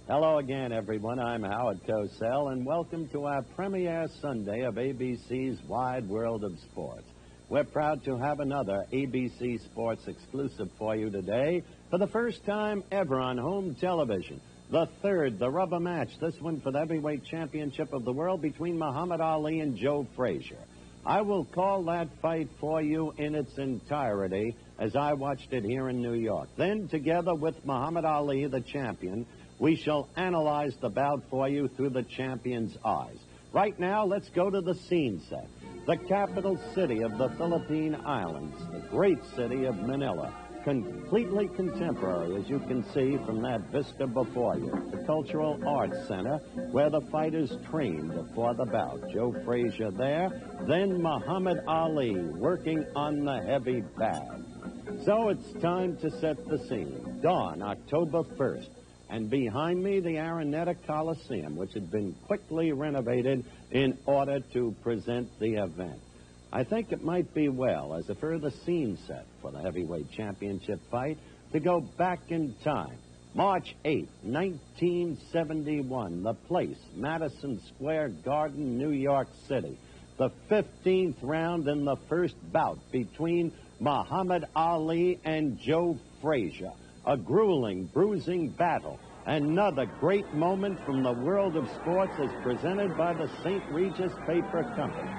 Hello again, everyone. I'm Howard Cosell, and welcome to our premiere Sunday of ABC's Wide World of Sports. We're proud to have another ABC Sports exclusive for you today for the first time ever on home television. The rubber match, this one for the heavyweight championship of the world between Muhammad Ali and Joe Frazier. I will call that fight for you in its entirety as I watched it here in New York. Then, together with Muhammad Ali, the champion, we shall analyze the bout for you through the champion's eyes. Right now, let's go to the scene set. The capital city of the Philippine Islands, the great city of Manila. Completely contemporary, as you can see from that vista before you. The Cultural Arts Center, where the fighters trained for the bout. Joe Frazier there, then Muhammad Ali working on the heavy bag. So it's time to set the scene. Dawn, October 1st. And behind me, the Araneta Coliseum, which had been quickly renovated in order to present the event. I think it might be well, as a further scene set for the heavyweight championship fight, to go back in time. March 8, 1971, the place, Madison Square Garden, New York City. The 15th round in the first bout between Muhammad Ali and Joe Frazier. A grueling, bruising battle. Another great moment from the world of sports as presented by the St. Regis Paper Company.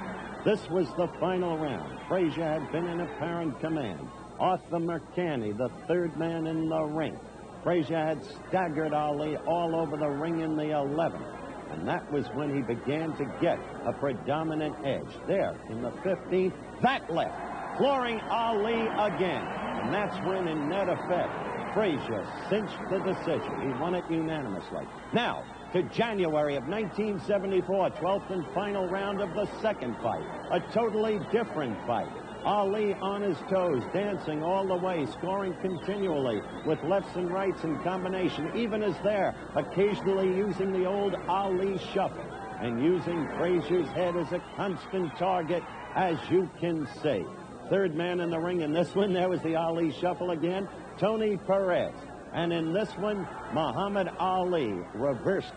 This was the final round. Frazier had been in apparent command. Arthur Mercani, the third man in the ring. Frazier had staggered Ali all over the ring in the 11th. And that was when he began to get a predominant edge. There, in the 15th, that left, flooring Ali again. And that's when, in net effect, Frazier cinched the decision. He won it unanimously. Now, to January of 1974, 12th and final round of the second fight. A totally different fight. Ali on his toes, dancing all the way, scoring continually with lefts and rights in combination, even as there, occasionally using the old Ali shuffle and using Frazier's head as a constant target, as you can see. Third man in the ring in this one, there was the Ali shuffle again, Tony Perez. And in this one, Muhammad Ali reversed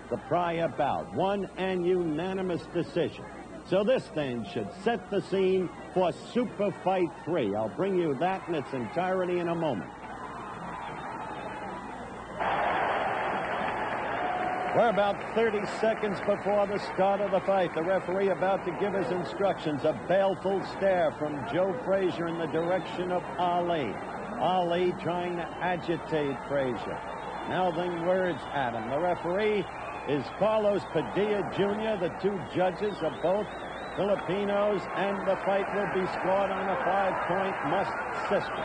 the prior bout. Won and unanimous decision. So this then should set the scene for Super Fight 3. I'll bring you that in its entirety in a moment. We're about 30 seconds before the start of the fight. The referee about to give his instructions. A baleful stare from Joe Frazier in the direction of Ali. Ali trying to agitate Frazier, mouthing words at him. The referee is Carlos Padilla Jr. The two judges are both Filipinos, and the fight will be scored on a 5-point must system.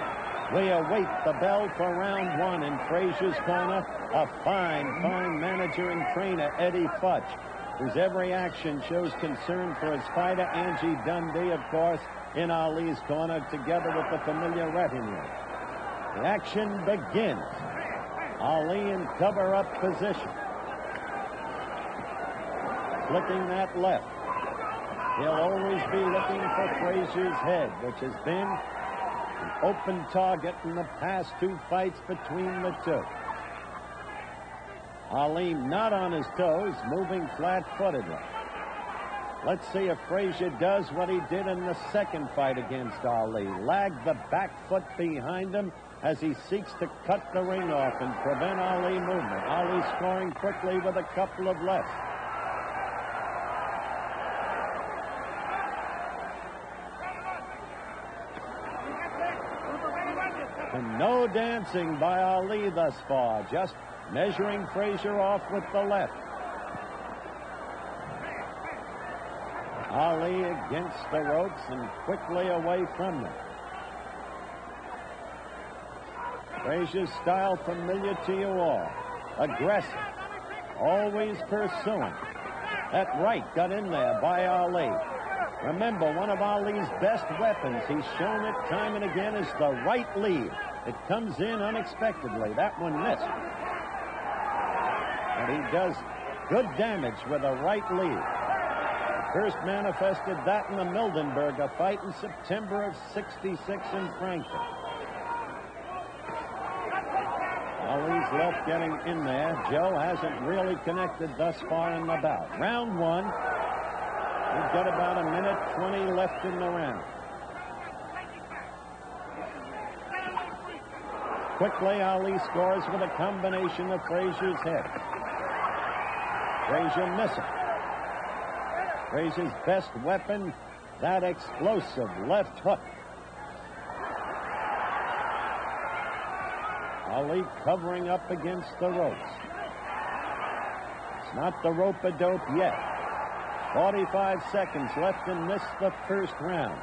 We await the bell for round one. In Frazier's corner, a fine manager and trainer, Eddie Futch, whose every action shows concern for his fighter. Angie Dundee, of course, in Ali's corner, together with the familiar retinue. The action begins. Ali in cover-up position. Flicking that left. He'll always be looking for Frazier's head, which has been an open target in the past two fights between the two. Ali not on his toes, moving flat-footedly. Let's see if Frazier does what he did in the second fight against Ali. Lag the back foot behind him as he seeks to cut the ring off and prevent Ali movement. Ali scoring quickly with a couple of lefts. And no dancing by Ali thus far, just measuring Frazier off with the left. Ali against the ropes and quickly away from them. Frazier's style familiar to you all. Aggressive, always pursuing. That right got in there by Ali. Remember, one of Ali's best weapons, he's shown it time and again, is the right lead. It comes in unexpectedly. That one missed. And he does good damage with a right lead. First manifested that in the Mildenberger fight in September of '66 in Frankfurt. Ali's left getting in there. Joe hasn't really connected thus far in the bout. Round one. We've got about a minute 20 left in the round. Quickly, Ali scores with a combination of Frazier's head. Frazier missing. Frazier's best weapon, that explosive left hook. Ali covering up against the ropes. It's not the rope-a-dope yet. 45 seconds left in this, the first round.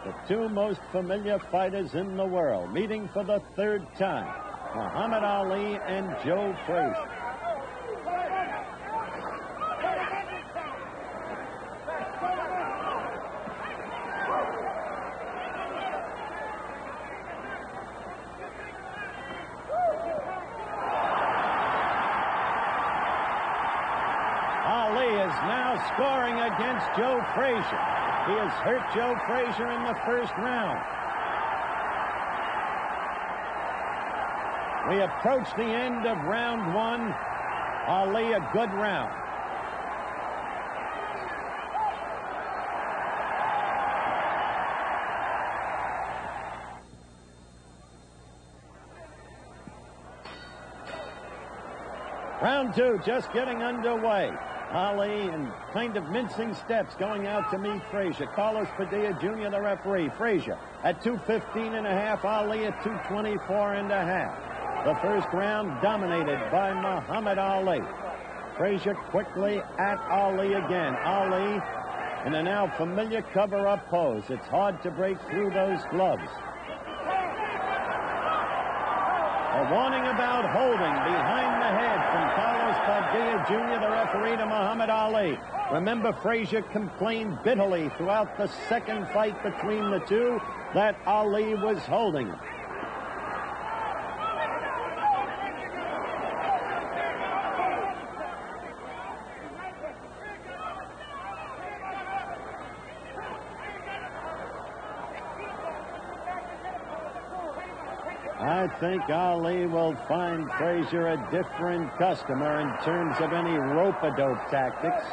The two most familiar fighters in the world meeting for the third time, Muhammad Ali and Joe Frazier. Ali is now scoring against Joe Frazier. He has hurt Joe Frazier in the first round. We approach the end of round one. Ali, a good round. Round two just getting underway. Ali in kind of mincing steps going out to meet Frazier. Carlos Padilla Jr., the referee. Frazier at 215.5. Ali at 224.5. The first round dominated by Muhammad Ali. Frazier quickly at Ali again. Ali in a now familiar cover-up pose. It's hard to break through those gloves. A warning about holding behind the head from Carlos Padilla Jr., the referee, to Muhammad Ali. Remember, Frazier complained bitterly throughout the second fight between the two that Ali was holding him. I think Ali will find Frazier a different customer in terms of any rope-a-dope tactics.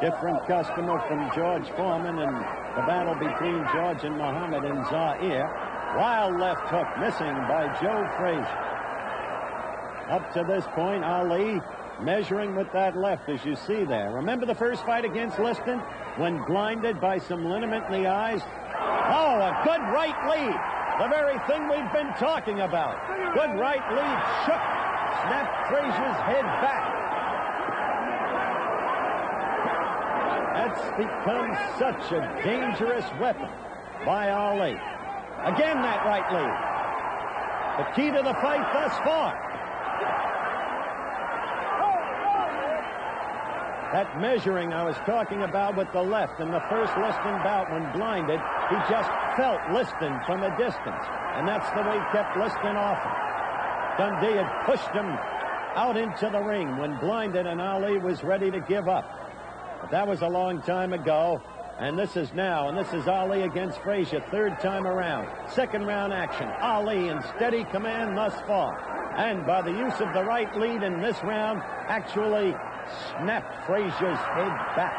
Different customer from George Foreman and the battle between George and Muhammad in Zaire. Wild left hook missing by Joe Frazier. Up to this point, Ali measuring with that left, as you see there. Remember the first fight against Liston when blinded by some liniment in the eyes? Oh, a good right lead. The very thing we've been talking about. Good right lead, shook, snapped Frazier's head back. That's become such a dangerous weapon by Ali. Again, that right lead. The key to the fight thus far. That measuring I was talking about with the left in the first Liston bout when blinded, he just felt Liston from a distance, and that's the way he kept Liston off him. Dundee had pushed him out into the ring when blinded, and Ali was ready to give up. But that was a long time ago, and this is now, and this is Ali against Frazier, third time around. Second round action. Ali in steady command thus far, and by the use of the right lead in this round, actually snapped Frazier's head back.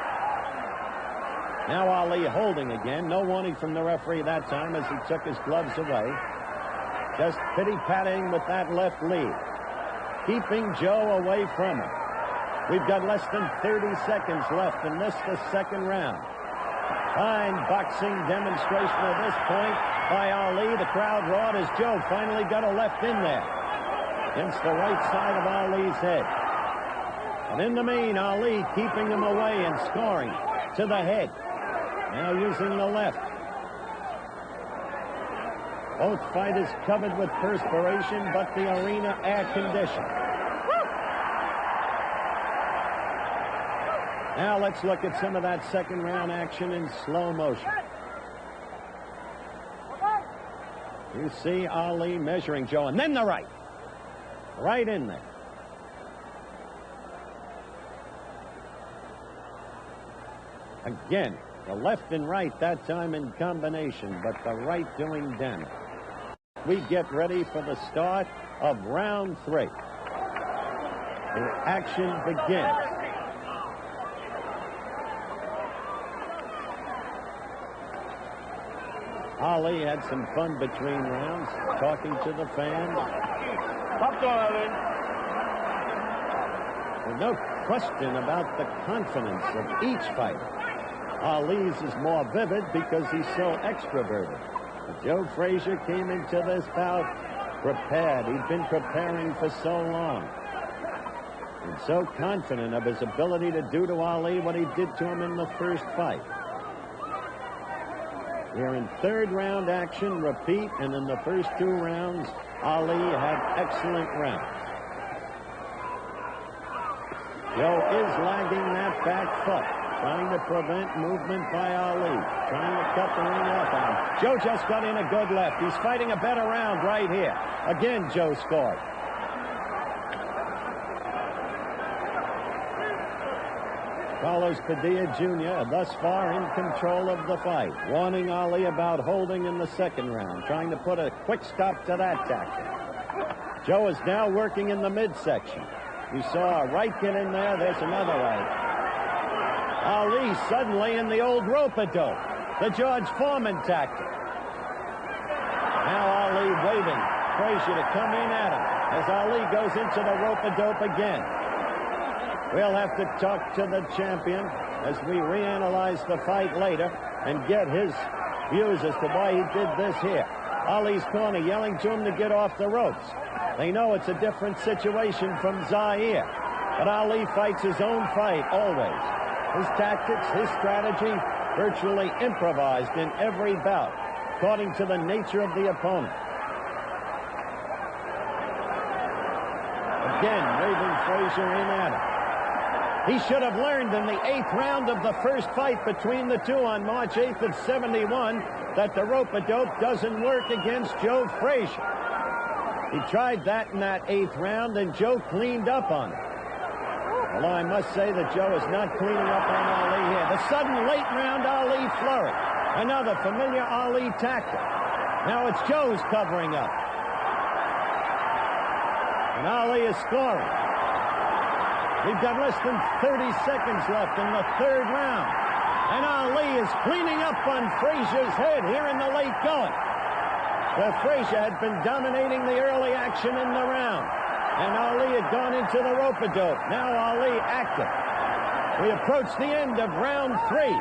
Now Ali holding again. No warning from the referee that time as he took his gloves away. Just pity-patting with that left lead. Keeping Joe away from him. We've got less than 30 seconds left in this, the second round. Fine boxing demonstration at this point by Ali. The crowd roared as Joe finally got a left in there against the right side of Ali's head. And in the main, Ali keeping him away and scoring to the head. Now using the left. Both fighters covered with perspiration, but the arena air conditioned. Now let's look at some of that second round action in slow motion. You see Ali measuring Joe, and then the right. Right in there. Again, the left and right that time in combination, but the right doing damage. We get ready for the start of round 3. The action begins. Ali had some fun between rounds, talking to the fans. There's no question about the confidence of each fighter. Ali's is more vivid because he's so extroverted. But Joe Frazier came into this bout prepared. He'd been preparing for so long. And so confident of his ability to do to Ali what he did to him in the first fight. Here in third round action, repeat, and in the first 2 rounds, Ali had excellent rounds. Joe is lagging that back foot, trying to prevent movement by Ali, trying to cut the ring off on him. Joe just got in a good left. He's fighting a better round right here. Again, Joe scored. Carlos Padilla Jr. thus far in control of the fight, warning Ali about holding in the second round, trying to put a quick stop to that tactic. Joe is now working in the midsection. You saw a right get in there. There's another right. Ali suddenly in the old rope-a-dope, the George Foreman tactic. Now Ali waiting, Frazier to come in at him as Ali goes into the rope-a-dope again. We'll have to talk to the champion as we reanalyze the fight later and get his views as to why he did this here. Ali's corner yelling to him to get off the ropes. They know it's a different situation from Zaire, but Ali fights his own fight always. His tactics, his strategy, virtually improvised in every bout, according to the nature of the opponent. Again, waving Frazier in at him. He should have learned in the 8th round of the first fight between the two on March 8th of '71 that the rope-a-dope doesn't work against Joe Frazier. He tried that in that 8th round, and Joe cleaned up on it. Although I must say that Joe is not cleaning up on Ali here. The sudden late round Ali flurry. Another familiar Ali tactic. Now it's Joe's covering up. And Ali is scoring. We've got less than 30 seconds left in the 3rd round. And Ali is cleaning up on Frazier's head here in the late going. Where Frazier had been dominating the early action in the round. And Ali had gone into the rope-a-dope. Now Ali active. We approach the end of round 3.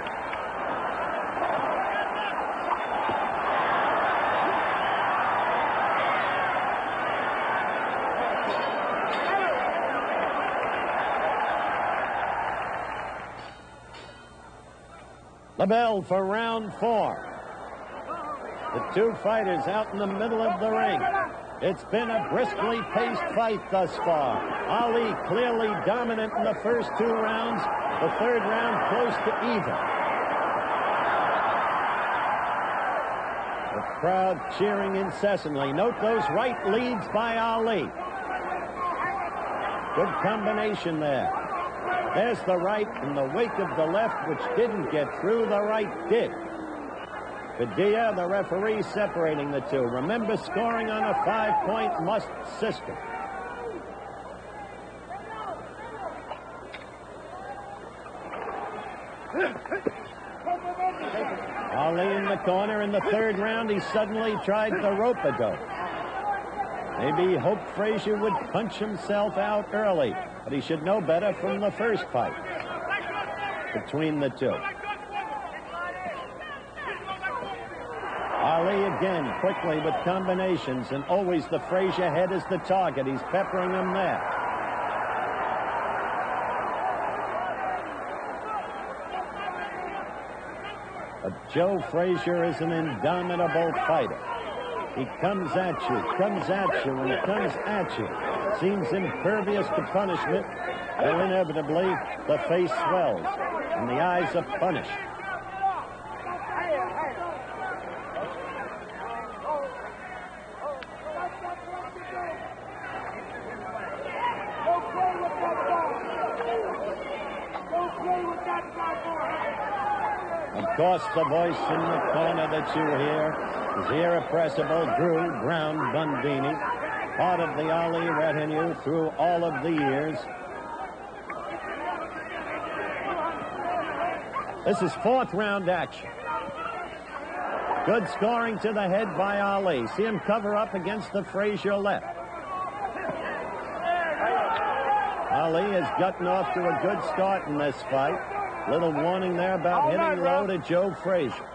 The bell for round 4. The two fighters out in the middle of the ring. It's been a briskly paced fight thus far. Ali clearly dominant in the first 2 rounds. The 3rd round close to even. The crowd cheering incessantly. Note those right leads by Ali. Good combination there. There's the right in the wake of the left, which didn't get through. The right did. Padilla, the referee, separating the two. Remember, scoring on a 5-point must system. Ali in the corner in the 3rd round. He suddenly tried the rope-a-dope. Maybe he hoped Frazier would punch himself out early, but he should know better from the first fight between the two. Ali again quickly with combinations, and always the Frazier head is the target. He's peppering him there. But Joe Frazier is an indomitable fighter. He comes at you, and comes at you. Seems impervious to punishment, though inevitably the face swells and the eyes are punished. Of course, the voice in the corner that you hear is the irrepressible Drew Brown Bundini. part of the Ali retinue through all of the years. This is fourth round action. Good scoring to the head by Ali. See him cover up against the Frazier left. Ali has gotten off to a good start in this fight. Little warning there about hitting low to Joe Frazier.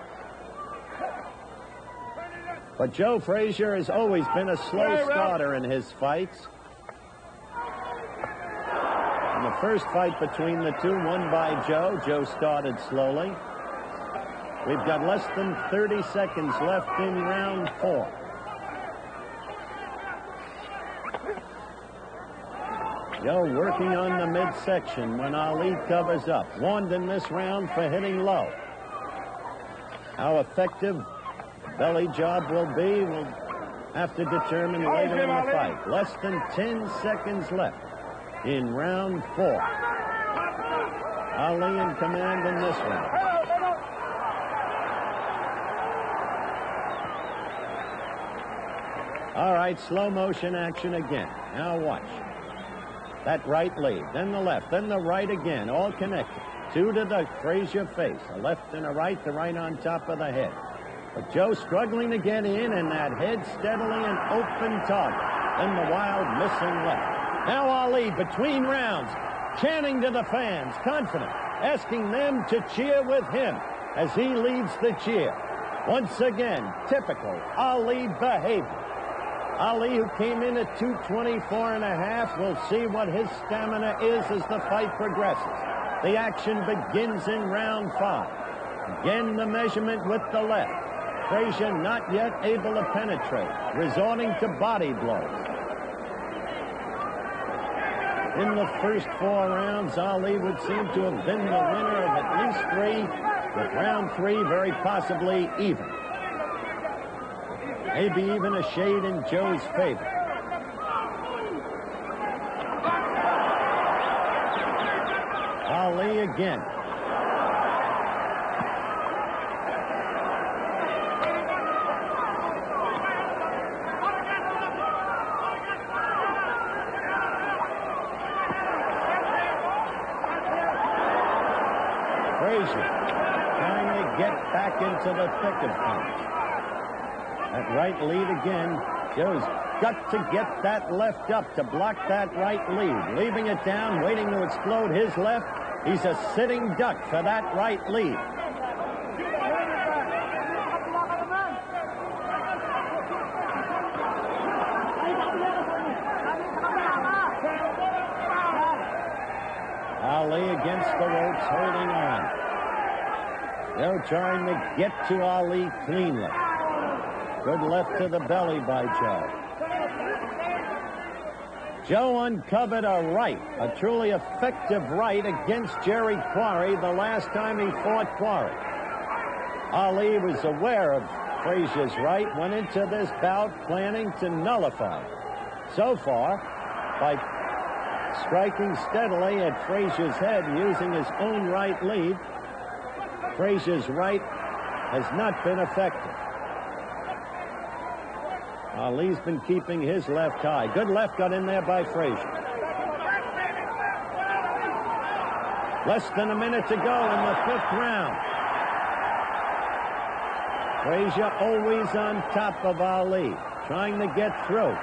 But Joe Frazier has always been a slow starter in his fights. In the first fight between the two, won by Joe, Joe started slowly. We've got less than 30 seconds left in round 4. Joe working on the midsection when Ali covers up. Warned in this round for hitting low. How effective the belly job will be, we'll have to determine later in the fight. Less than 10 seconds left in round 4. Ali in command in this round. All right, slow motion action again. Now watch. That right lead, then the left, then the right again, all connected. Two to the Frazier face, a left and a right, the right on top of the head. But Joe struggling to get in, and that head steadily an open target. Then the wild missing left. Now Ali between rounds, chanting to the fans, confident, asking them to cheer with him as he leads the cheer. Once again, typical Ali behavior. Ali, who came in at 224.5, will see what his stamina is as the fight progresses. The action begins in round 5. Again, the measurement with the left. Frazier not yet able to penetrate, resorting to body blows. In the first 4 rounds, Ali would seem to have been the winner of at least 3, with round 3 very possibly even. Maybe even a shade in Joe's favor. Ali again. Frazier trying to get back into the thick of things. That right lead again. Joe's got to get that left up to block that right lead. Leaving it down, waiting to explode his left. He's a sitting duck for that right lead. Ali against the ropes, holding on. Joe trying to get to Ali cleanly. Good left to the belly by Joe. Joe uncovered a right, a truly effective right against Jerry Quarry the last time he fought Quarry. Ali was aware of Frazier's right, went into this bout planning to nullify it. So far, by striking steadily at Frazier's head and using his own right lead, Frazier's right has not been effective. Ali's been keeping his left high. Good left got in there by Frazier. Less than a minute to go in the 5th round. Frazier always on top of Ali, trying to get through.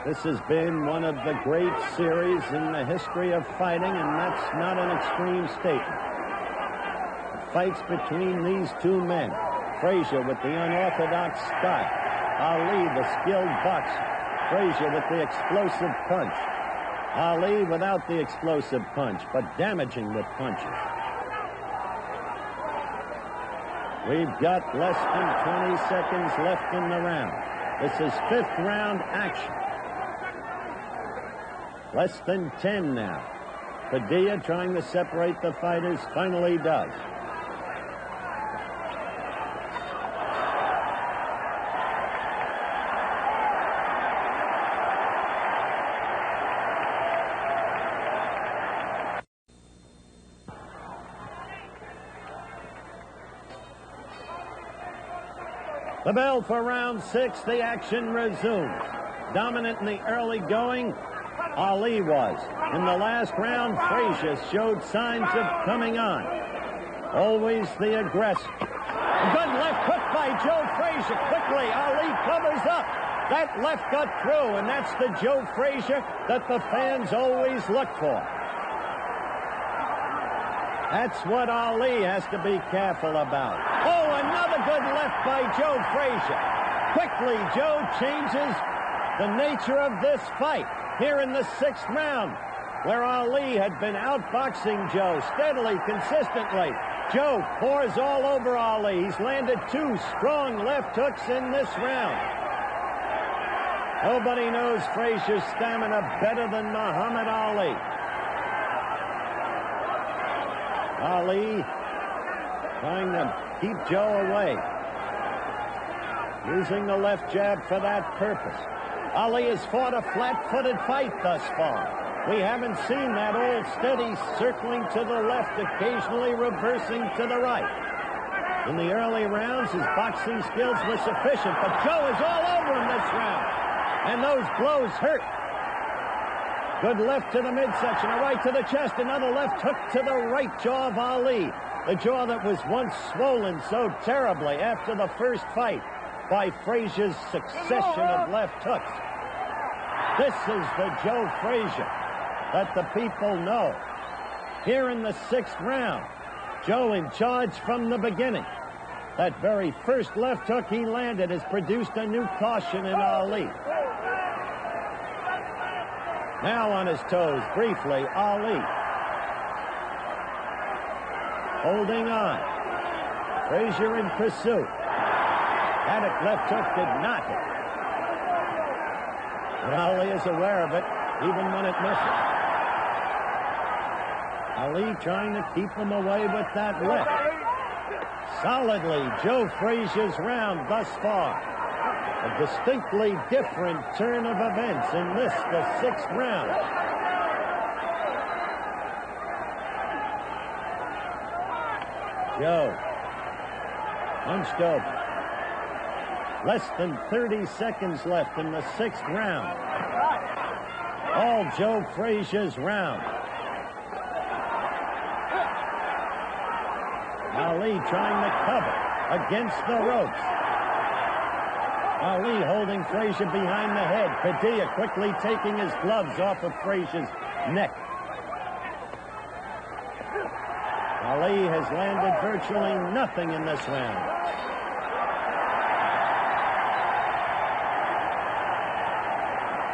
This has been one of the great series in the history of fighting, and that's not an extreme statement. Fights between these two men. Frazier with the unorthodox style. Ali, the skilled boxer. Frazier with the explosive punch. Ali without the explosive punch, but damaging with punches. We've got less than 20 seconds left in the round. This is 5th round action. Less than 10 now. Padilla trying to separate the fighters, finally does. The bell for round 6, the action resumes. Dominant in the early going, Ali was. In the last round, Frazier showed signs of coming on. Always the aggressor. A good left hook by Joe Frazier. Quickly, Ali covers up. That left got through, and that's the Joe Frazier that the fans always look for. That's what Ali has to be careful about. Oh, another good left by Joe Frazier. Quickly, Joe changes the nature of this fight here in the 6th round, where Ali had been outboxing Joe steadily, consistently. Joe pours all over Ali. He's landed 2 strong left hooks in this round. Nobody knows Frazier's stamina better than Muhammad Ali. Ali trying to keep Joe away, using the left jab for that purpose. Ali has fought a flat-footed fight thus far. We haven't seen that old steady circling to the left, occasionally reversing to the right. In the early rounds, his boxing skills were sufficient, but Joe is all over him this round, and those blows hurt. Good left to the midsection, a right to the chest, another left hook to the right jaw of Ali. The jaw that was once swollen so terribly after the first fight by Frazier's succession of left hooks. This is the Joe Frazier that the people know. Here in the 6th round, Joe in charge from the beginning. That very first left hook he landed has produced a new caution in Ali. Now on his toes, briefly, Ali. Holding on. Frazier in pursuit. That left hook did not hit. But Ali is aware of it, even when it misses. Ali trying to keep him away with that left. Solidly, Joe Frazier's round thus far. A distinctly different turn of events in this, the 6th round. Joe, hunched over. Less than 30 seconds left in the 6th round. All Joe Frazier's round. Ali trying to cover against the ropes. Ali holding Frazier behind the head. Padilla quickly taking his gloves off of Frazier's neck. Ali has landed virtually nothing in this round.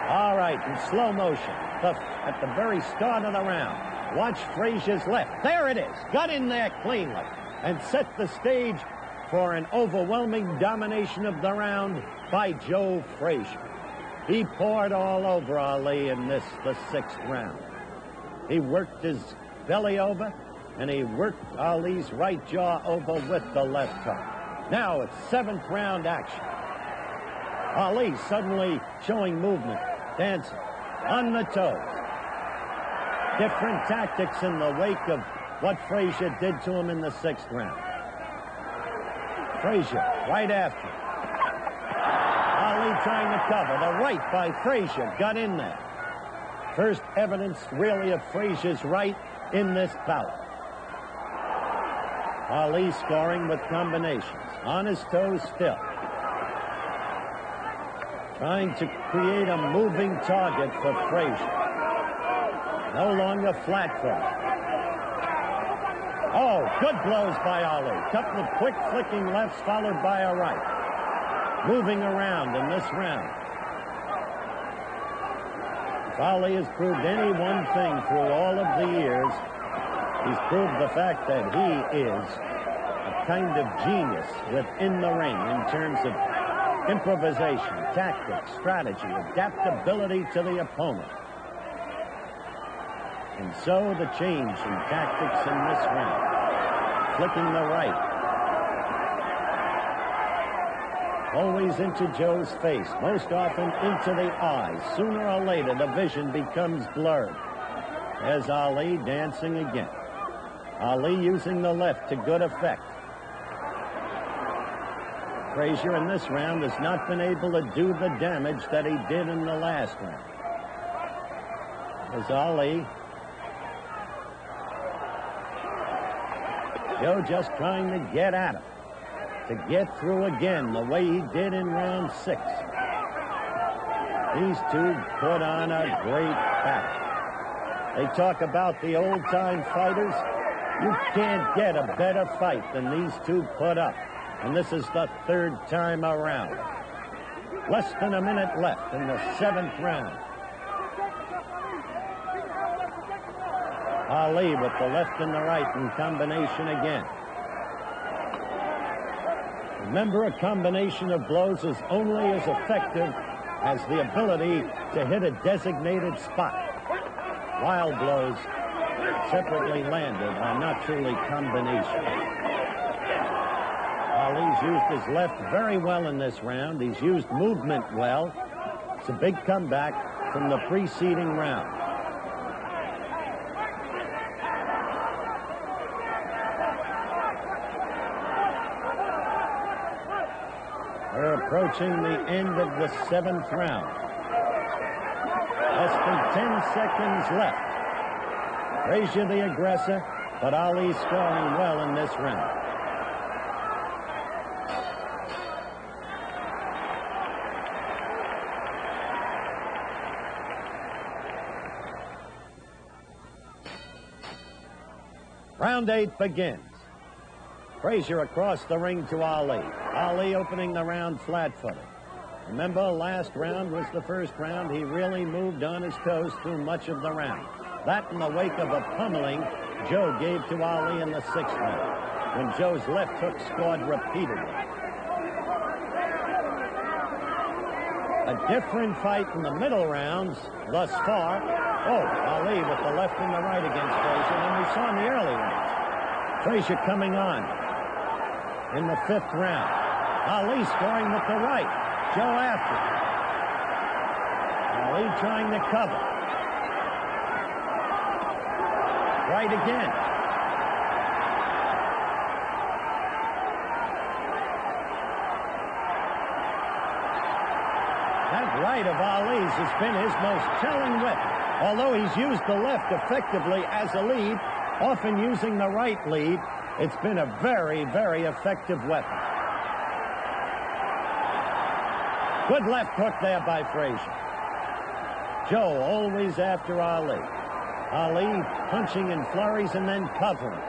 All right, in slow motion, at the very start of the round, watch Frazier's left. There it is. Got in there cleanly and set the stage for an overwhelming domination of the round by Joe Frazier. He poured all over Ali in this, the 6th round. He worked his belly over, and he worked Ali's right jaw over with the left hook. Now it's 7th round action. Ali suddenly showing movement, dancing, on the toes. Different tactics in the wake of what Frazier did to him in the 6th round. Frazier right after him. Ali trying to cover. The right by Frazier got in there. First evidence really of Frazier's right in this bout. Ali scoring with combinations. On his toes still. Trying to create a moving target for Frazier. No longer flat-footed. Oh, good blows by Ali. Couple of quick flicking lefts followed by a right. Moving around in this round. If Ali has proved any one thing through all of the years, he's proved the fact that he is a kind of genius within the ring in terms of improvisation, tactics, strategy, adaptability to the opponent. And so the change in tactics in this round. Flicking the right. Always into Joe's face, most often into the eyes. Sooner or later, the vision becomes blurred. There's Ali dancing again. Ali using the left to good effect. Frazier in this round has not been able to do the damage that he did in the last round. There's Ali. Joe just trying to get at him, to get through again the way he did in round 6. These two put on a great battle. They talk about the old-time fighters. You can't get a better fight than these two put up. And this is the 3rd time around. Less than a minute left in the 7th round. Ali with the left and the right in combination again. Remember, a combination of blows is only as effective as the ability to hit a designated spot. Wild blows separately landed are not truly combination. Ali's used his left very well in this round. He's used movement well. It's a big comeback from the preceding round. We're approaching the end of the 7th round. Less than 10 seconds left. Frazier the aggressor, but Ali scoring well in this round. Round 8 begins. Frazier across the ring to Ali. Ali opening the round flat-footed. Remember, last round was the first round. He really moved on his toes through much of the round. That in the wake of a pummeling Joe gave to Ali in the 6th round, when Joe's left hook scored repeatedly. A different fight in the middle rounds thus far. Oh, Ali with the left and the right against Frazier than we saw in the early rounds. Frazier coming on in the 5th round. Ali scoring with the right. Joe after. Ali trying to cover. Right again. That right of Ali's has been his most telling weapon. Although he's used the left effectively as a lead, often using the right lead, it's been a very, very effective weapon. Good left hook there by Frazier. Joe always after Ali. Ali punching in flurries and then covering.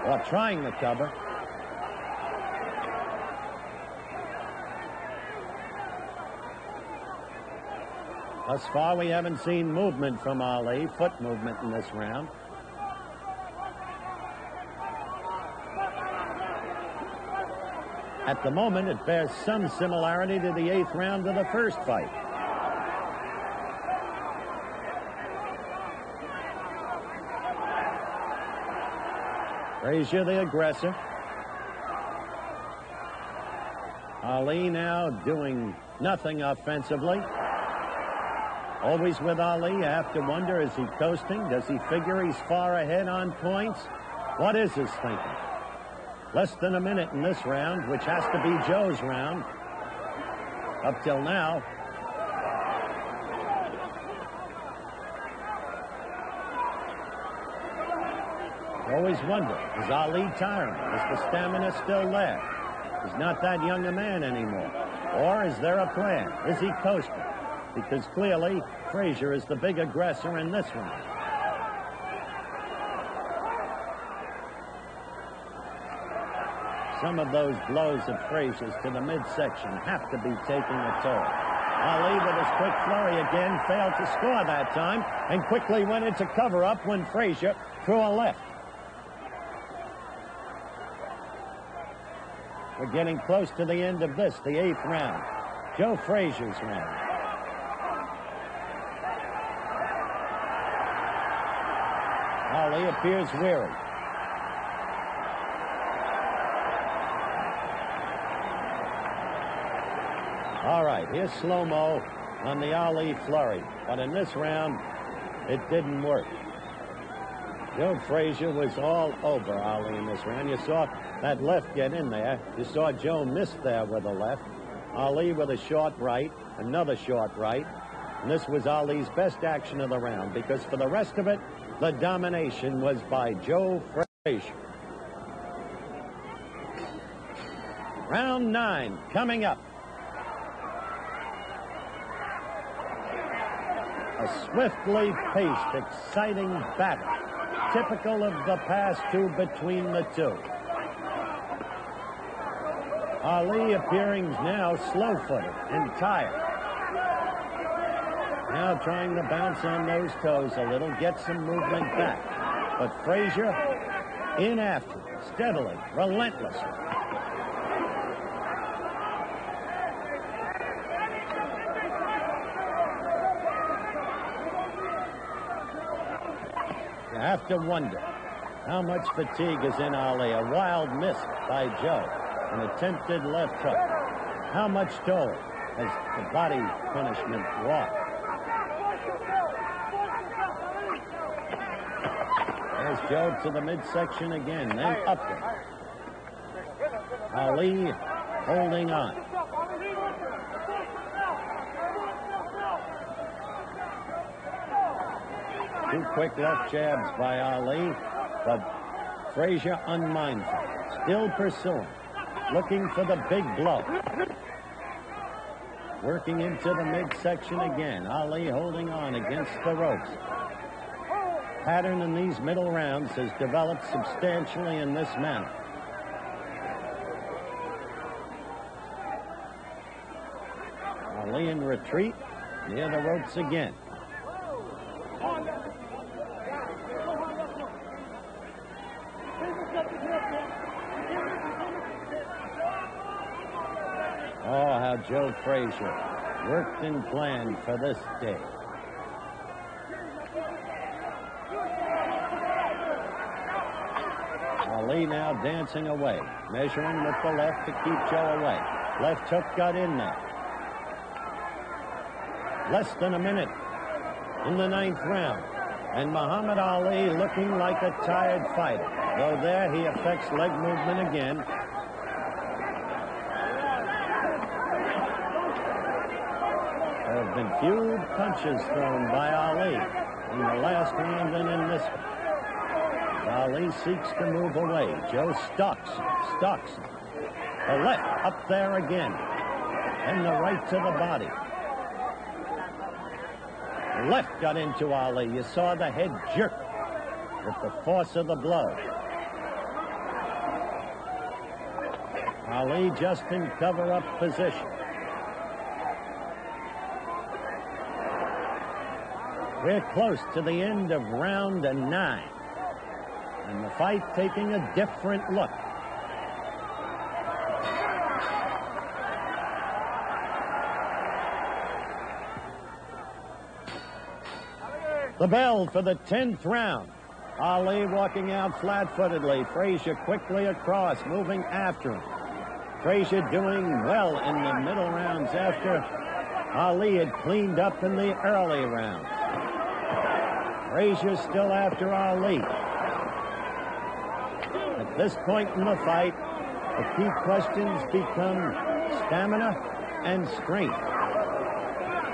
Or trying to cover. Thus far, we haven't seen movement from Ali, foot movement in this round. At the moment, it bears some similarity to the 8th round of the first fight. Frazier the aggressor. Ali now doing nothing offensively. Always with Ali, you have to wonder, is he coasting? Does he figure he's far ahead on points? What is his thinking? Less than a minute in this round, which has to be Joe's round. Up till now. Always wonder, is Ali tiring? Is the stamina still there? He's not that young a man anymore. Or is there a plan? Is he coasting? Because clearly, Frazier is the big aggressor in this one. Some of those blows of Frazier's to the midsection have to be taking a toll. Ali with his quick flurry again failed to score that time and quickly went into cover-up when Frazier threw a left. We're getting close to the end of this, the 8th round. Joe Frazier's round. Ali appears weary. All right, here's slow-mo on the Ali flurry. But in this round, it didn't work. Joe Frazier was all over Ali in this round. You saw that left get in there. You saw Joe miss there with a left. Ali with a short right, another short right. And this was Ali's best action of the round, because for the rest of it, the domination was by Joe Frazier. Round 9 coming up. A swiftly paced, exciting battle, typical of the past two between the two. Ali appearing now slow-footed and tired. Now trying to bounce on those toes a little, get some movement back. But Frazier in after, steadily, relentlessly. You have to wonder how much fatigue is in Ali. A wild miss by Joe, an attempted left hook. How much toll has the body punishment wrought? There's Joe to the midsection again, then upward. Ali holding on. Two quick left jabs by Ali, but Frazier unmindful, still pursuing, looking for the big blow. Working into the midsection again. Ali holding on against the ropes. Pattern in these middle rounds has developed substantially in this manner. Ali in retreat, near the ropes again. Oh, how Joe Frazier worked and planned for this day. Ali now dancing away, measuring with the left to keep Joe away. Left hook got in there. Less than a minute in the 9th round. And Muhammad Ali looking like a tired fighter. Though there he affects leg movement again. There have been few punches thrown by Ali in the last round and in this one. Ali seeks to move away. Joe stalks him. The left up there again. And the right to the body. The left got into Ali. You saw the head jerk with the force of the blow. Ali just in cover-up position. We're close to the end of round 9. And the fight taking a different look. The bell for the 10th round. Ali walking out flat-footedly. Frazier quickly across, moving after him. Frazier doing well in the middle rounds after Ali had cleaned up in the early rounds. Frazier still after Ali. At this point in the fight, the key questions become stamina and strength.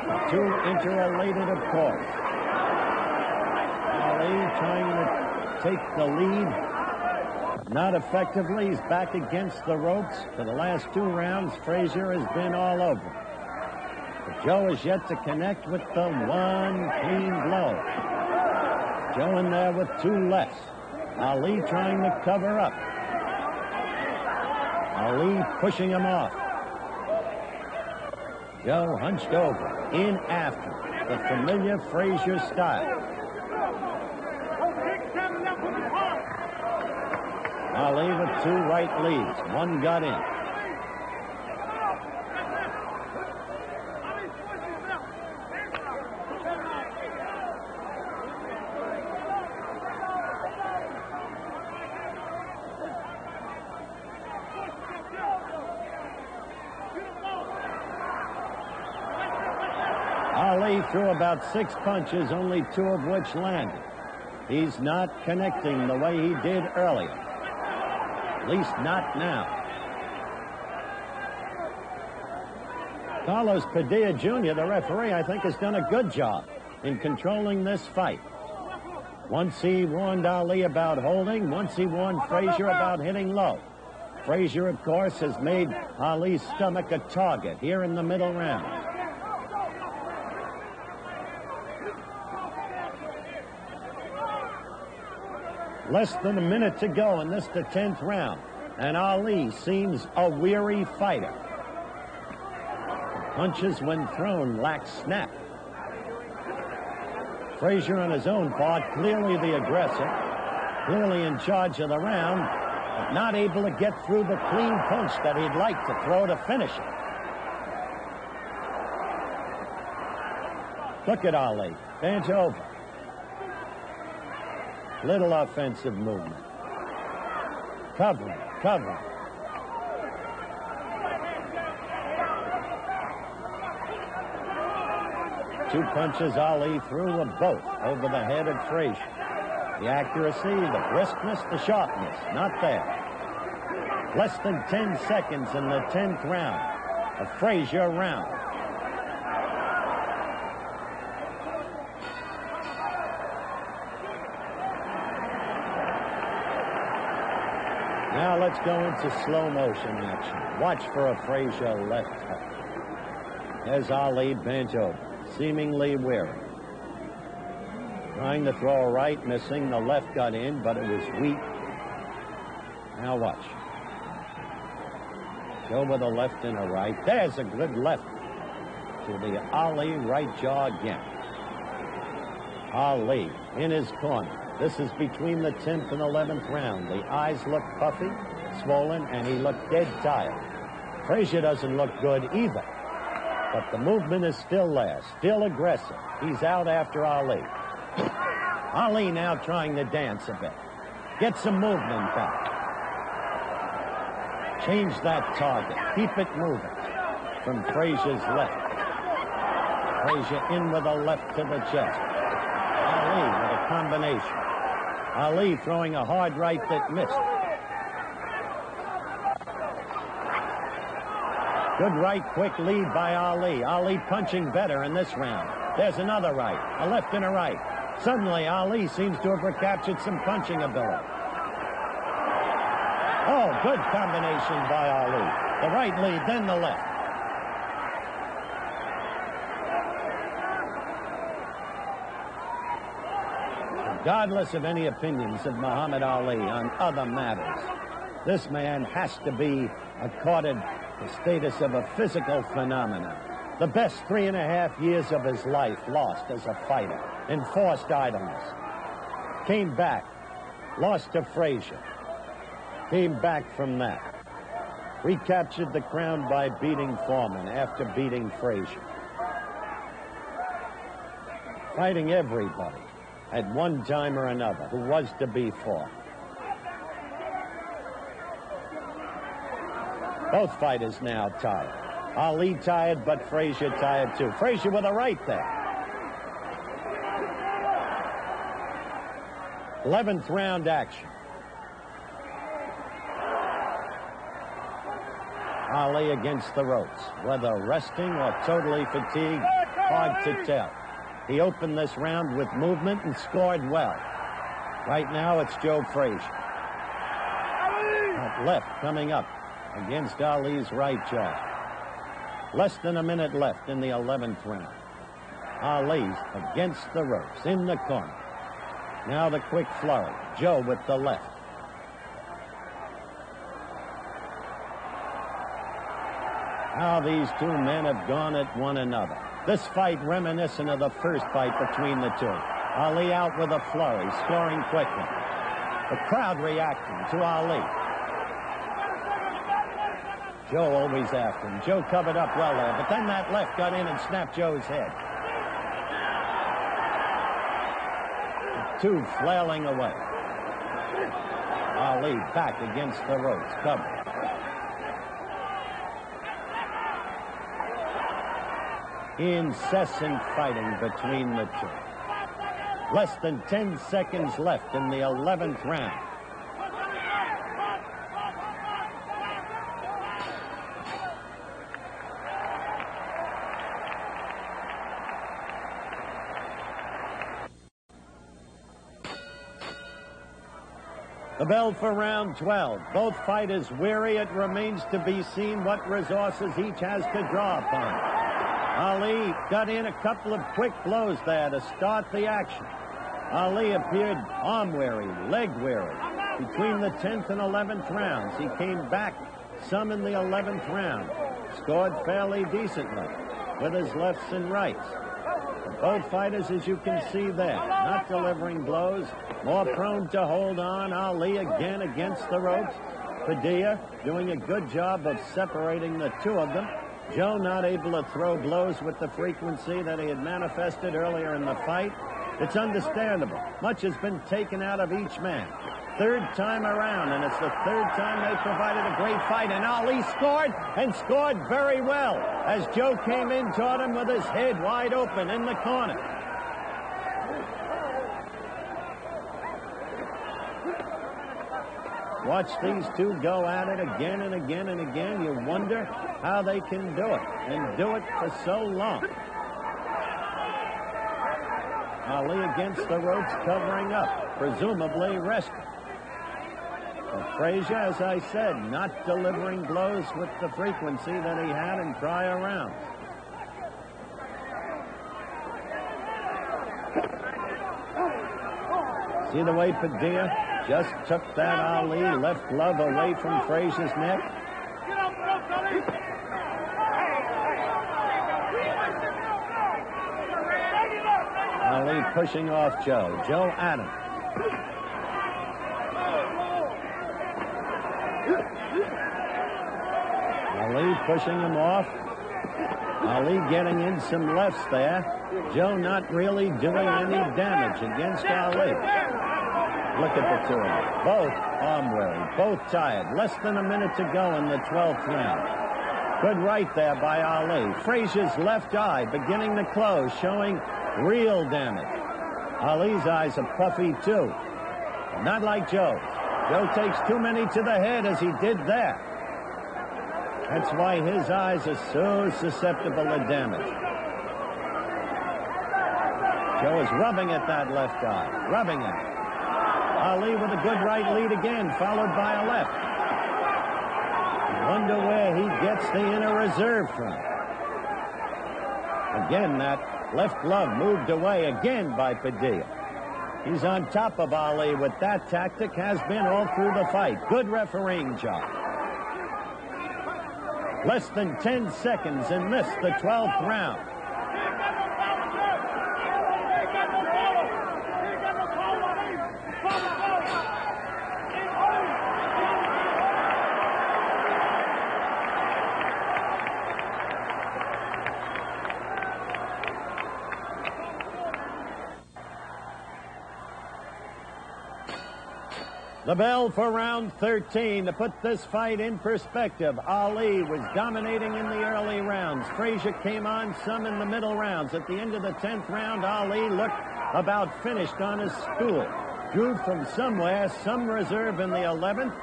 The two interrelated, of course. Ali trying to take the lead. Not effectively. He's back against the ropes. For the last 2 rounds, Frazier has been all over. But Joe is yet to connect with the one clean blow. Joe in there with 2 lefts. Ali trying to cover up. Ali pushing him off. Joe hunched over, in after, the familiar Frazier style. Ali with 2 right leads. 1 got in. Ali threw about 6 punches, only 2 of which landed. He's not connecting the way he did earlier. At least not now. Carlos Padilla Jr., the referee, I think has done a good job in controlling this fight. Once he warned Ali about holding, once he warned Frazier about hitting low. Frazier, of course, has made Ali's stomach a target here in the middle round. Less than a minute to go in this, the 10th round, and Ali seems a weary fighter. Punches, when thrown, lack snap. Frazier, on his own part, clearly the aggressor, clearly in charge of the round, but not able to get through the clean punch that he'd like to throw to finish it. Look at Ali, bent over. Little offensive movement. Covering, covering. Two punches Ali threw were both over the head of Frazier. The accuracy, the briskness, the sharpness, not there. Less than 10 seconds in the 10th round. A Frazier round. Now let's go into slow motion action. Watch for a Frazier left hook. There's Ali bent over, seemingly weary. Trying to throw a right, missing. The left got in, but it was weak. Now watch. Joe with a left and a right. There's a good left to the Ali right jaw again. Ali in his corner. This is between the 10th and 11th round. The eyes look puffy, swollen, and he looked dead tired. Frazier doesn't look good either. But the movement is still there, still aggressive. He's out after Ali. Ali now trying to dance a bit. Get some movement back. Change that target. Keep it moving. From Frazier's left. Frazier in with a left to the chest. Ali with a combination. Ali throwing a hard right that missed. Good right, quick lead by Ali. Ali punching better in this round. There's another right, a left and a right. Suddenly, Ali seems to have recaptured some punching ability. Oh, good combination by Ali. The right lead, then the left. Regardless of any opinions of Muhammad Ali on other matters, this man has to be accorded the status of a physical phenomenon. The best 3.5 years of his life lost as a fighter, enforced idleness. Came back, lost to Frazier. Came back from that. Recaptured the crown by beating Foreman after beating Frazier. Fighting everybody at one time or another who was to be fought. Both fighters now tired. Ali tired, but Frazier tired too. Frazier with a right there. 11th round action. Ali against the ropes. Whether resting or totally fatigued, hard to tell. He opened this round with movement and scored well. Right now, it's Joe Frazier. That left coming up against Ali's right jaw. Less than a minute left in the 11th round. Ali's against the ropes, in the corner. Now the quick flurry. Joe with the left. How these two men have gone at one another. This fight reminiscent of the first fight between the two. Ali out with a flurry, scoring quickly. The crowd reacting to Ali. Joe always after him. Joe covered up well there, but then that left got in and snapped Joe's head. The two flailing away. Ali back against the ropes, covered. Incessant fighting between the two. Less than 10 seconds left in the 11th round. The bell for round 12. Both fighters weary. It remains to be seen what resources each has to draw upon. Ali got in a couple of quick blows there to start the action. Ali appeared arm-weary, leg-weary. Between the 10th and 11th rounds, he came back some in the 11th round. Scored fairly decently with his lefts and rights. Both fighters, as you can see there, not delivering blows, more prone to hold on. Ali again against the ropes. Padilla doing a good job of separating the two of them. Joe not able to throw blows with the frequency that he had manifested earlier in the fight. It's understandable. Much has been taken out of each man. Third time around, and it's the third time they provided a great fight, and Ali scored, and scored very well, as Joe came in toward him with his head wide open in the corner. Watch these two go at it again and again and again. You wonder how they can do it, and do it for so long. Ali against the ropes, covering up, presumably resting. Frazier, as I said, not delivering blows with the frequency that he had in prior rounds. See the way Padilla just took that Ali left glove away from Frazier's neck? Ali pushing off Joe. Joe at him. Ali pushing him off. Ali getting in some lefts there. Joe not really doing any damage against Ali. Look at the two of them. Both arm-weary, both tired. Less than a minute to go in the 12th round. Good right there by Ali. Frazier's left eye beginning to close, showing real damage. Ali's eyes are puffy too. Not like Joe's. Joe takes too many to the head as he did there. That's why his eyes are so susceptible to damage. Joe is rubbing at that left eye, rubbing it. Ali with a good right lead again, followed by a left. I wonder where he gets the inner reserve from. Again, that left glove moved away again by Padilla. He's on top of Ali with that tactic, has been all through the fight. Good refereeing job. Less than 10 seconds in this, the 12th round. The bell for round 13. To put this fight in perspective, Ali was dominating in the early rounds. Frazier came on some in the middle rounds. At the end of the 10th round, Ali looked about finished on his stool. Drew from somewhere, some reserve in the 11th,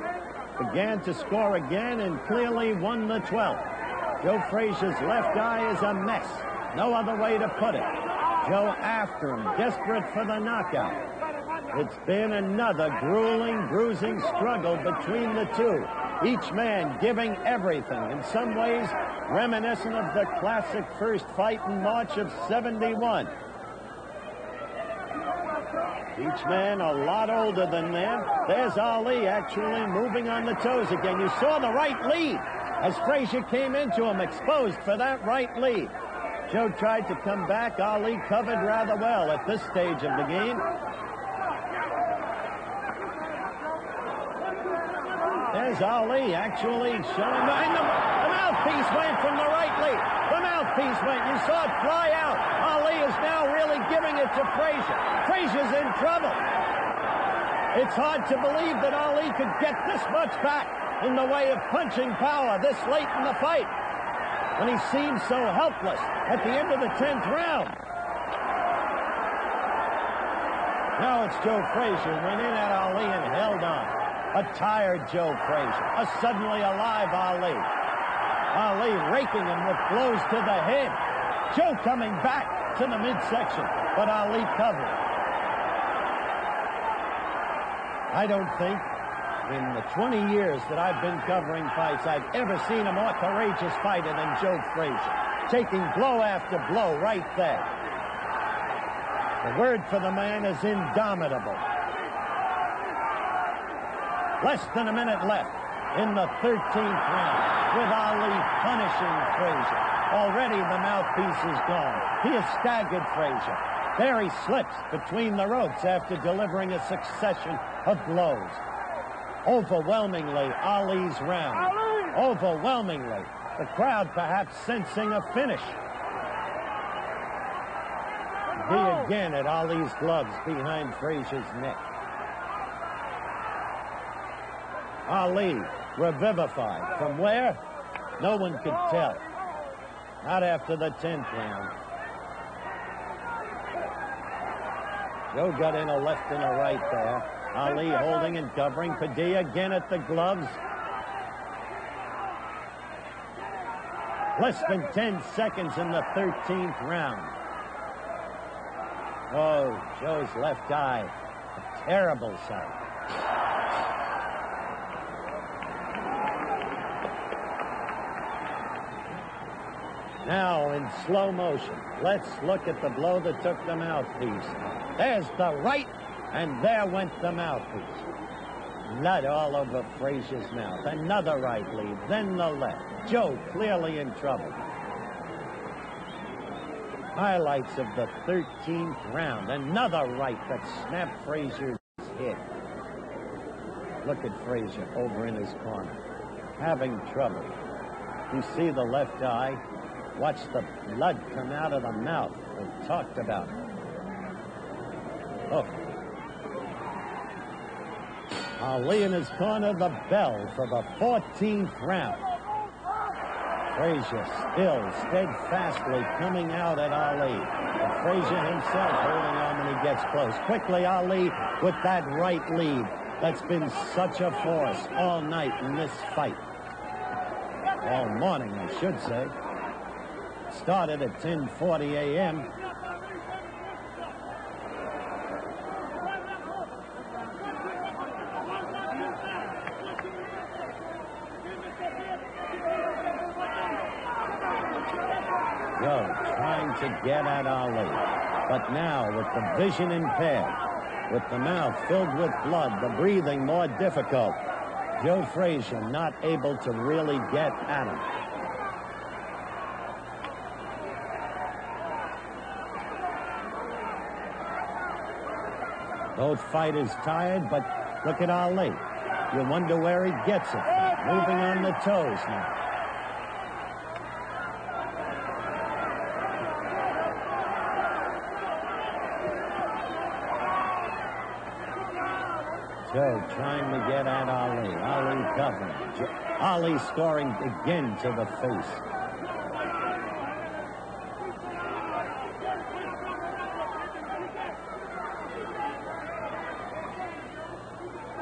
began to score again and clearly won the 12th. Joe Frazier's left eye is a mess. No other way to put it. Joe after him, desperate for the knockout. It's been another grueling, bruising struggle between the two. Each man giving everything, in some ways reminiscent of the classic first fight in March of '71. Each man a lot older than them. There's Ali actually moving on the toes again. You saw the right lead as Frazier came into him, exposed for that right lead. Joe tried to come back. Ali covered rather well at this stage of the game. There's Ali actually showing the mouthpiece went from the right lead. The mouthpiece went. You saw it fly out. Ali is now really giving it to Frazier. Frazier's in trouble. It's hard to believe that Ali could get this much back in the way of punching power this late in the fight when he seemed so helpless at the end of the 10th round. Now it's Joe Frazier, went in at Ali and held on. A tired Joe Frazier, a suddenly alive Ali. Ali raking him with blows to the head. Joe coming back to the midsection, but Ali covered. I don't think in the 20 years that I've been covering fights, I've ever seen a more courageous fighter than Joe Frazier, taking blow after blow right there. The word for the man is indomitable. Less than a minute left in the 13th round, with Ali punishing Frazier. Already the mouthpiece is gone. He has staggered Frazier. There he slips between the ropes after delivering a succession of blows. Overwhelmingly, Ali's round. Overwhelmingly. The crowd perhaps sensing a finish. He again at Ali's gloves behind Frazier's neck. Ali revivified. From where? No one could tell. Not after the 10th round. Joe got in a left and a right there. Ali holding and covering. Padilla again at the gloves. Less than 10 seconds in the 13th round. Oh, Joe's left eye. A terrible sight. Now in slow motion, let's look at the blow that took the mouthpiece. There's the right, and there went the mouthpiece. Blood all over Frazier's mouth. Another right lead, then the left. Joe clearly in trouble. Highlights of the 13th round. Another right that snapped Frazier's head. Look at Frazier over in his corner, having trouble. You see the left eye? Watch the blood come out of the mouth. We talked about it. Oh. Ali in his corner, the bell for the 14th round. Frazier still steadfastly coming out at Ali. And Frazier himself holding on when he gets close. Quickly, Ali with that right lead. That's been such a force all night in this fight. All morning, I should say. Started at 10:40 a.m. Joe trying to get at Ali, but now with the vision impaired, with the mouth filled with blood, the breathing more difficult, Joe Frazier not able to really get at him. Both fighters tired, but look at Ali. You wonder where he gets it. Moving on the toes now. Joe trying to get at Ali. Ali covering. Ali scoring again to the face.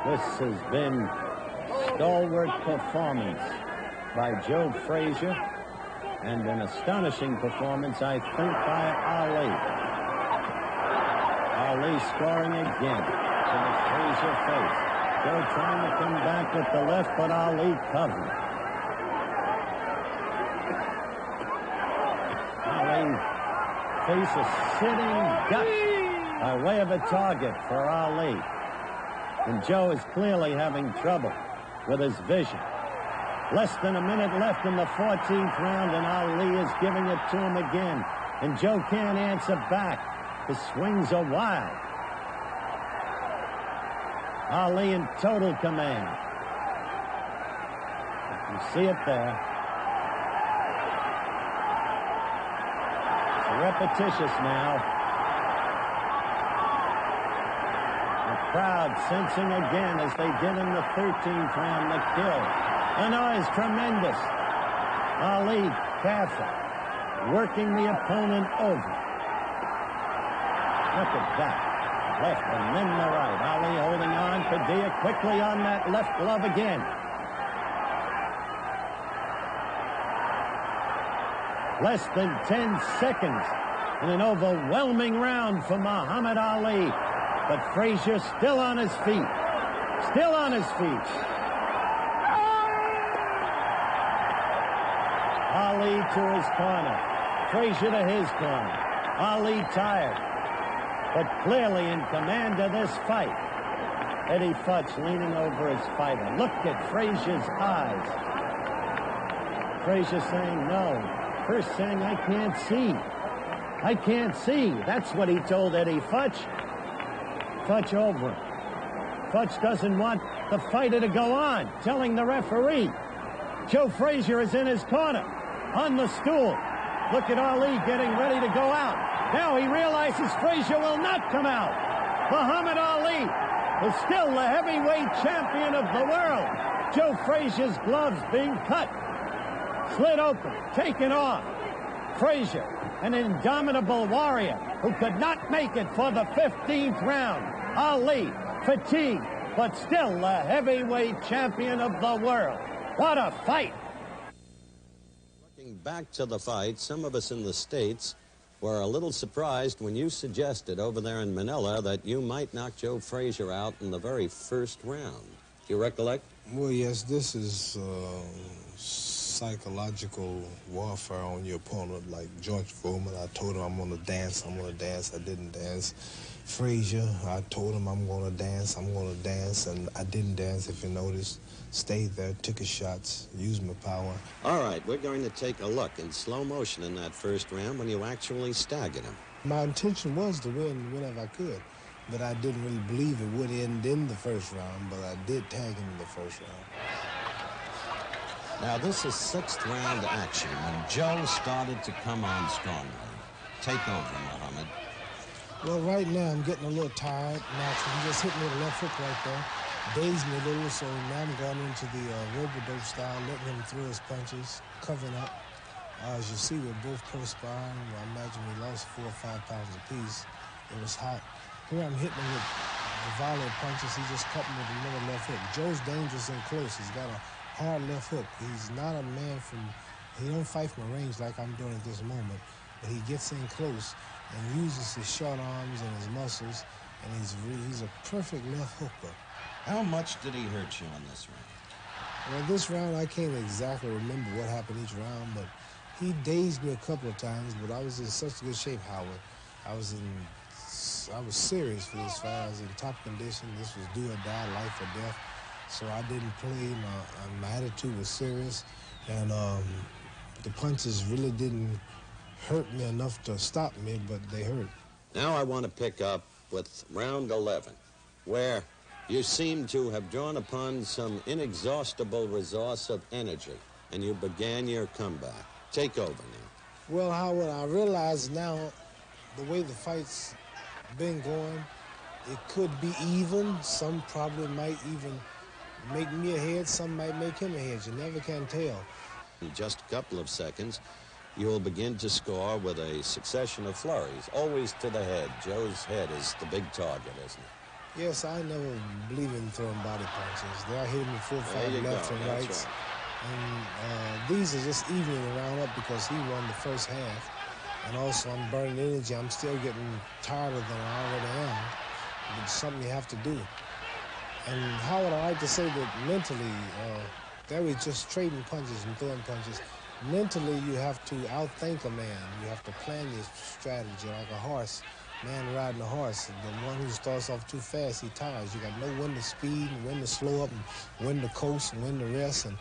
This has been stalwart performance by Joe Frazier, and an astonishing performance, I think, by Ali. Ali scoring again to the Frazier face. Joe trying to come back with the left, but Ali covering. Ali face a sitting gut by way of a target for Ali. And Joe is clearly having trouble with his vision. Less than a minute left in the 14th round, and Ali is giving it to him again. And Joe can't answer back. His swings are wild. Ali in total command. You see it there. It's repetitious now. Crowd sensing again, as they did in the 13th round, the kill. The noise tremendous. Ali careful, working the opponent over. Look at that. left and then the right. Ali holding on. Padilla quickly on that left glove again. Less than 10 seconds in an overwhelming round for Muhammad Ali. But Frazier still on his feet. Still on his feet. Ali to his corner. Frazier to his corner. Ali tired, but clearly in command of this fight. Eddie Futch leaning over his fighter. Look at Frazier's eyes. Frazier saying no. First saying, I can't see. I can't see. That's what he told Eddie Futch. Futch over him. Futch doesn't want the fighter to go on, telling the referee. Joe Frazier is in his corner, on the stool. Look at Ali getting ready to go out. Now he realizes Frazier will not come out. Muhammad Ali is still the heavyweight champion of the world. Joe Frazier's gloves being cut, slid open, taken off. Frazier, an indomitable warrior who could not make it for the 15th round. Ali, fatigued, but still the heavyweight champion of the world. What a fight! Looking back to the fight, some of us in the States were a little surprised when you suggested over there in Manila that you might knock Joe Frazier out in the very first round. Do you recollect? Well, yes, this is psychological warfare on your opponent. Like George Foreman, I told him I'm going to dance, I didn't dance. Frazier, I told him I'm going to dance, and I didn't dance, if you notice. Stayed there, took his shots, used my power. All right, we're going to take a look in slow motion in that first round when you actually staggered him. My intention was to win whenever I could, but I didn't really believe it would end in the first round, but I did tag him in the first round. Now, this is sixth round action when Joe started to come on strongly. Take over, Muhammad. Well, right now I'm getting a little tired. Naturally, he just hit me with a left hook right there. Dazed me a little, so now I'm going into the rope-a-dope style, letting him throw his punches, covering up. As you see, we're both perspiring. I imagine we lost 4 or 5 pounds apiece. It was hot. Here I'm hitting him with a volley of punches. He just cut me with another left hook. Joe's dangerous and close. He's got a hard left hook. He's not a man he don't fight from a range like I'm doing at this moment, but he gets in close and uses his short arms and his muscles, and he's a perfect left hooker. How much did he hurt you in this round? Well, this round, I can't exactly remember what happened each round, but he dazed me a couple of times, but I was in such good shape, Howard. I was serious for this fight. I was in top condition. This was do or die, life or death. So I didn't play. My attitude was serious, and the punches really didn't hurt me enough to stop me, but they hurt. Now I want to pick up with round 11, where you seem to have drawn upon some inexhaustible resource of energy, and you began your comeback. Take over now. Well, Howard, I realize now the way the fight's been going, it could be even. Some probably might even make me ahead. Some might make him ahead. You never can tell. In just a couple of seconds, you will begin to score with a succession of flurries, always to the head. Joe's head is the big target, isn't it? Yes, I never believe in throwing body punches. They're hitting me 4 or 5 left and rights. Right. And these are just evening the round up because he won the first half. And also, I'm burning energy. I'm still getting tireder than I already am. It's something you have to do. And Howard, I like to say that mentally, that was just trading punches and throwing punches. Mentally, you have to outthink a man. You have to plan your strategy like a horse. Man riding a horse, the one who starts off too fast, he tires. You got to know when to speed and when to slow up and when to coast and when to rest. And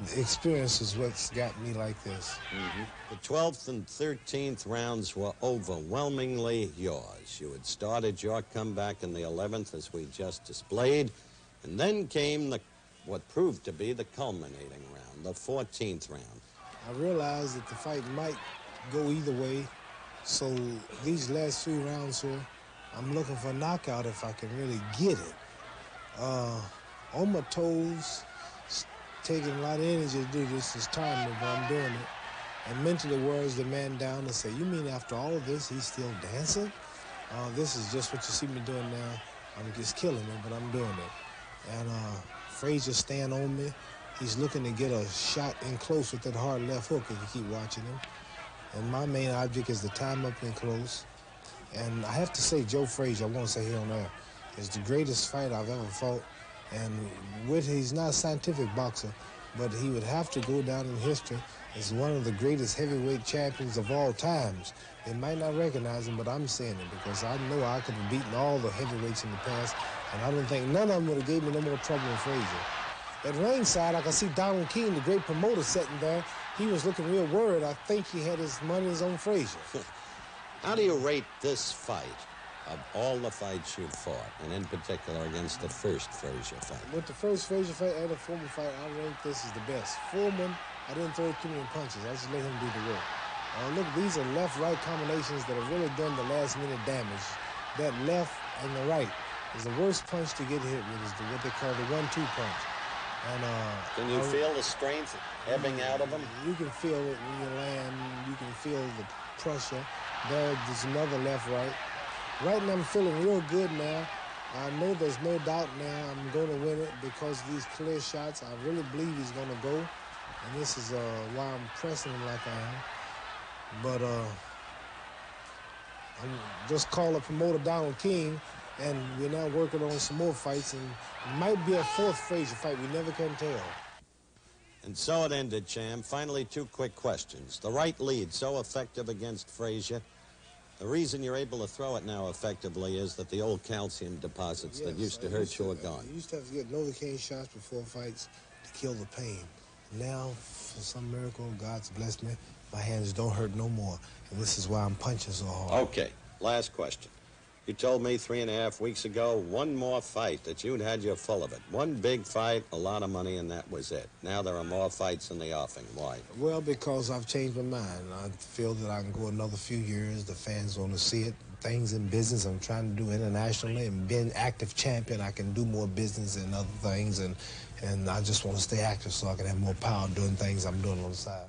the experience is what's got me like this. Mm-hmm. The 12th and 13th rounds were overwhelmingly yours. You had started your comeback in the 11th, as we just displayed, and then came what proved to be the culminating round, the 14th round. I realized that the fight might go either way. So these last 3 rounds here, I'm looking for a knockout if I can really get it. On my toes, taking a lot of energy to do this. It's tiring me, but I'm doing it. And mentally wears the man down and say, you mean after all of this, he's still dancing? This is just what you see me doing now. I'm just killing it, but I'm doing it. And Frazier's staying on me. He's looking to get a shot in close with that hard left hook if you keep watching him. And my main object is to tie him up in close. And I have to say, Joe Frazier, I want to say here on air, is the greatest fighter I've ever fought. And he's not a scientific boxer, but he would have to go down in history as one of the greatest heavyweight champions of all times. They might not recognize him, but I'm saying it because I know I could have beaten all the heavyweights in the past, and I don't think none of them would have gave me no more trouble than Frazier. At ringside, I can see Donald King, the great promoter, sitting there. He was looking real worried. I think he had his money on Frazier. How do you rate this fight of all the fights you've fought, and in particular against the first Frazier fight? With the first Frazier fight and the Foreman fight, I rank this as the best. Foreman, I didn't throw too many punches. I just let him do the work. Look, these are left-right combinations that have really done the last-minute damage. That left and the right is the worst punch to get hit with, is what they call the 1-2 punch. And, can you feel the strength ebbing out of them? You can feel it when you land. You can feel the pressure. There's another left-right. Right now, I'm feeling real good now. I know there's no doubt now I'm going to win it because of these clear shots. I really believe he's going to go. And this is why I'm pressing him like I am. But I'm just call up promoter Donald King, and we're now working on some more fights, and it might be a fourth Frazier fight. We never can tell. And so it ended, champ. Finally, two quick questions. The right lead, so effective against Frazier. The reason you're able to throw it now effectively is that the old calcium deposits that used to hurt you are gone. I used to have to get Novocaine shots before fights to kill the pain. Now, for some miracle, God's blessed me. My hands don't hurt no more, and this is why I'm punching so hard. Okay, last question. You told me 3.5 weeks ago, one more fight that you'd had you full of it. One big fight, a lot of money, and that was it. Now there are more fights in the offing. Why? Well, because I've changed my mind. I feel that I can go another few years. The fans want to see it. Things in business I'm trying to do internationally, and being active champion, I can do more business and other things, and I just want to stay active so I can have more power doing things I'm doing on the side.